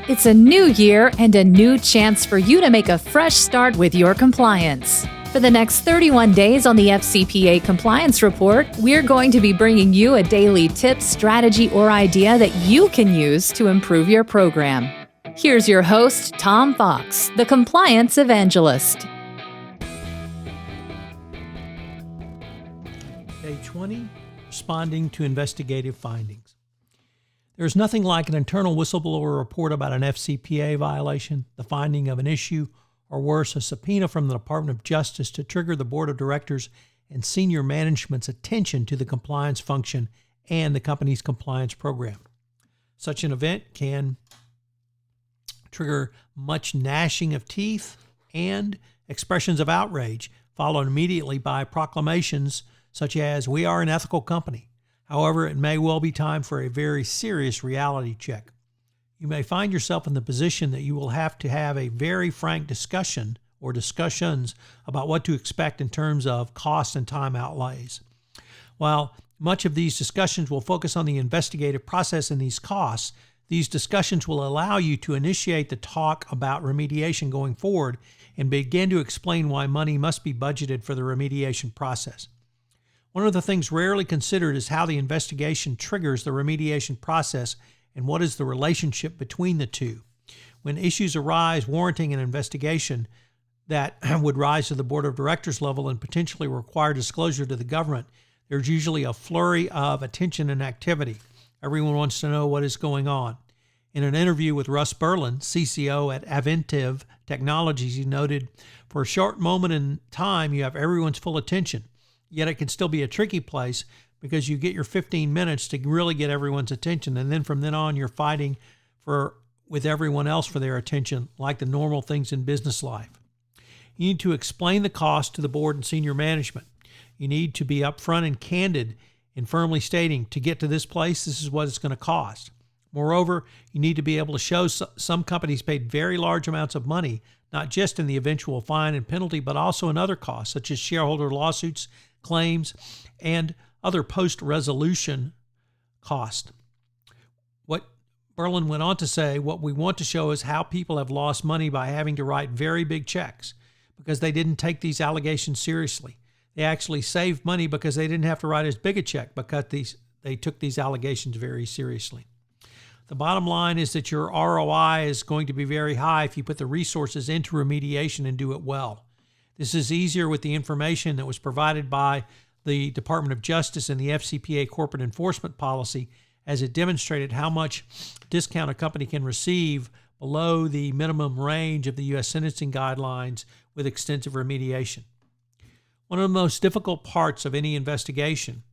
It's a new year and a new chance for you to make a fresh start with your compliance. For the next 31 days on the FCPA Compliance Report, we're going to be bringing you a daily tip, strategy, or idea that you can use to improve your program. Here's your host, Tom Fox, the Compliance Evangelist. Day 20, Responding to Investigative Findings. There's nothing like an internal whistleblower report about an FCPA violation, the finding of an issue, or worse, a subpoena from the Department of Justice to trigger the Board of Directors and senior management's attention to the compliance function and the company's compliance program. Such an event can trigger much gnashing of teeth and expressions of outrage, followed immediately by proclamations such as, "We are an ethical company." However, it may well be time for a very serious reality check. You may find yourself in the position that you will have to have a very frank discussion or discussions about what to expect in terms of cost and time outlays. While much of these discussions will focus on the investigative process and these costs, these discussions will allow you to initiate the talk about remediation going forward and begin to explain why money must be budgeted for the remediation process. One of the things rarely considered is how the investigation triggers the remediation process and what is the relationship between the two. When issues arise warranting an investigation that would rise to the Board of Directors level and potentially require disclosure to the government, there's usually a flurry of attention and activity. Everyone wants to know what is going on. In an interview with Russ Berlin, CCO at Investigative Technologies, he noted, "For a short moment in time, you have everyone's full attention. Yet it can still be a tricky place because you get your 15 minutes to really get everyone's attention, and then from then on you're fighting with everyone else for their attention, like the normal things in business life. You need to explain the cost to the board and senior management. You need to be upfront and candid in firmly stating, to get to this place, this is what it's going to cost. Moreover, you need to be able to show some companies paid very large amounts of money, not just in the eventual fine and penalty, but also in other costs, such as shareholder lawsuits, claims, and other post-resolution cost." What Berlin went on to say, what we want to show is how people have lost money by having to write very big checks because they didn't take these allegations seriously. They actually saved money because they didn't have to write as big a check because they took these allegations very seriously. The bottom line is that your ROI is going to be very high if you put the resources into remediation and do it well. This is easier with the information that was provided by the Department of Justice and the FCPA corporate enforcement policy, as it demonstrated how much discount a company can receive below the minimum range of the U.S. sentencing guidelines with extensive remediation. One of the most difficult parts of any investigation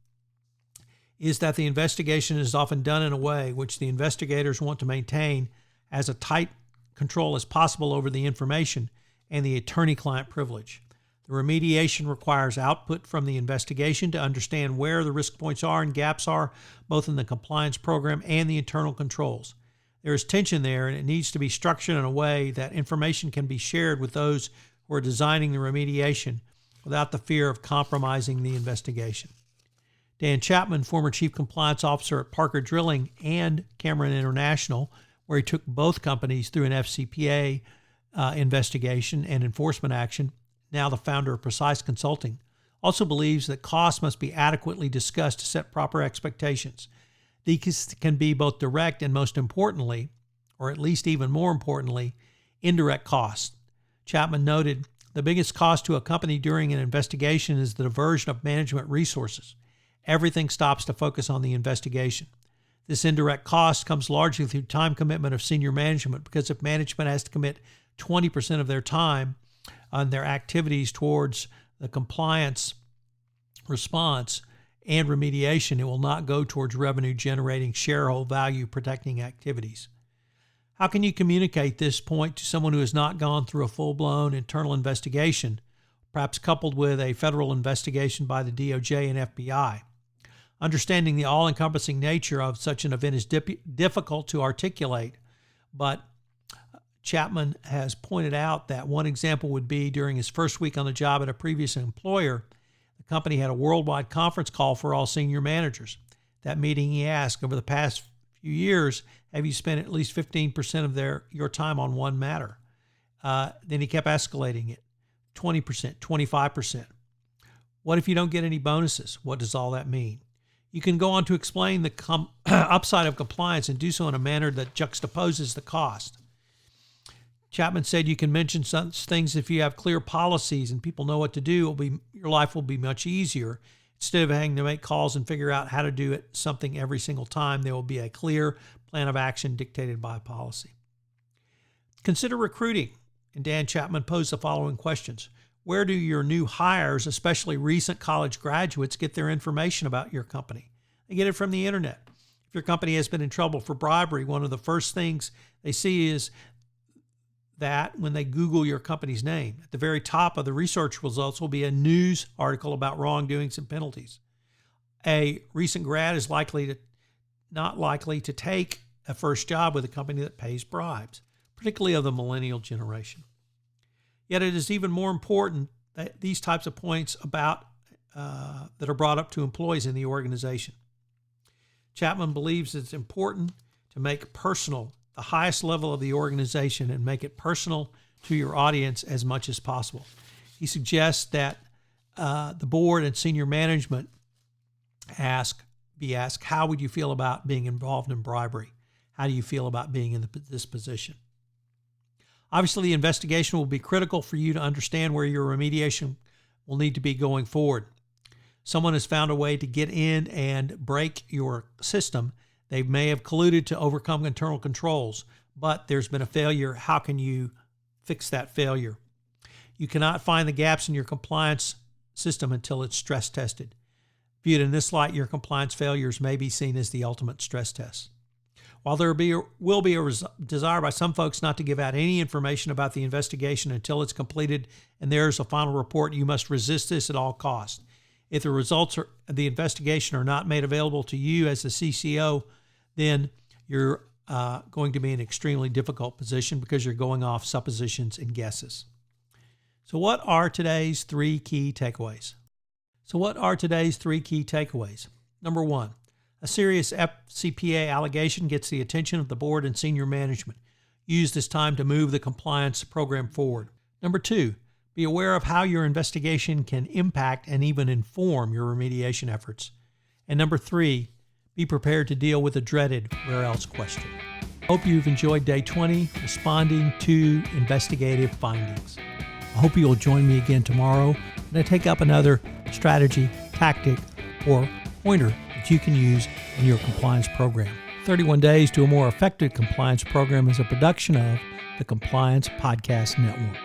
is that the investigation is often done in a way which the investigators want to maintain as a tight control as possible over the information and the attorney-client privilege. The remediation requires output from the investigation to understand where the risk points are and gaps are, both in the compliance program and the internal controls. There is tension there, and it needs to be structured in a way that information can be shared with those who are designing the remediation without the fear of compromising the investigation. Dan Chapman, former Chief Compliance Officer at Parker Drilling and Cameron International, where he took both companies through an FCPA investigation and enforcement action, now the founder of Precise Consulting, also believes that costs must be adequately discussed to set proper expectations. These can be both direct and, most importantly, or at least even more importantly, indirect costs. Chapman noted, "The biggest cost to a company during an investigation is the diversion of management resources. Everything stops to focus on the investigation. This indirect cost comes largely through time commitment of senior management, because if management has to commit 20% of their time on their activities towards the compliance response and remediation, it will not go towards revenue-generating, shareholder value-protecting activities." How can you communicate this point to someone who has not gone through a full-blown internal investigation, perhaps coupled with a federal investigation by the DOJ and FBI? Understanding the all-encompassing nature of such an event is difficult to articulate, but Chapman has pointed out that one example would be during his first week on the job at a previous employer, the company had a worldwide conference call for all senior managers. That meeting, he asked, "Over the past few years have you spent at least 15% of your time on one matter? Then he kept escalating it. 20%, 25%. What if you don't get any bonuses? What does all that mean? You can go on to explain the upside of compliance and do so in a manner that juxtaposes the cost. Chapman said you can mention such things if you have clear policies and people know what to do. Your life will be much easier. Instead of having to make calls and figure out how to do something every single time, there will be a clear plan of action dictated by policy. Consider recruiting. And Dan Chapman posed the following questions. Where do your new hires, especially recent college graduates, get their information about your company? They get it from the internet. If your company has been in trouble for bribery, one of the first things they see is that when they Google your company's name, at the very top of the research results will be a news article about wrongdoings and penalties. A recent grad is not likely to take a first job with a company that pays bribes, particularly of the millennial generation. Yet it is even more important that these types of points that are brought up to employees in the organization. Chapman believes it's important to make personal the highest level of the organization and make it personal to your audience as much as possible. He suggests that the board and senior management be asked, how would you feel about being involved in bribery? How do you feel about being in this position? Obviously, the investigation will be critical for you to understand where your remediation will need to be going forward. Someone has found a way to get in and break your system. They may have colluded to overcome internal controls, but there's been a failure. How can you fix that failure? You cannot find the gaps in your compliance system until it's stress tested. Viewed in this light, your compliance failures may be seen as the ultimate stress test. While there will be a desire by some folks not to give out any information about the investigation until it's completed and there's a final report, you must resist this at all costs. If the results of the investigation are not made available to you as the CCO, then you're going to be in an extremely difficult position because you're going off suppositions and guesses. So what are today's three key takeaways? Number one, a serious FCPA allegation gets the attention of the board and senior management. Use this time to move the compliance program forward. Number two, be aware of how your investigation can impact and even inform your remediation efforts. And number three, be prepared to deal with the dreaded where else question. Hope you've enjoyed day 20, responding to investigative findings. I hope you'll join me again tomorrow when I take up another strategy, tactic, or pointer that you can use in your compliance program. 31 Days to a More Effective Compliance Program is a production of the Compliance Podcast Network.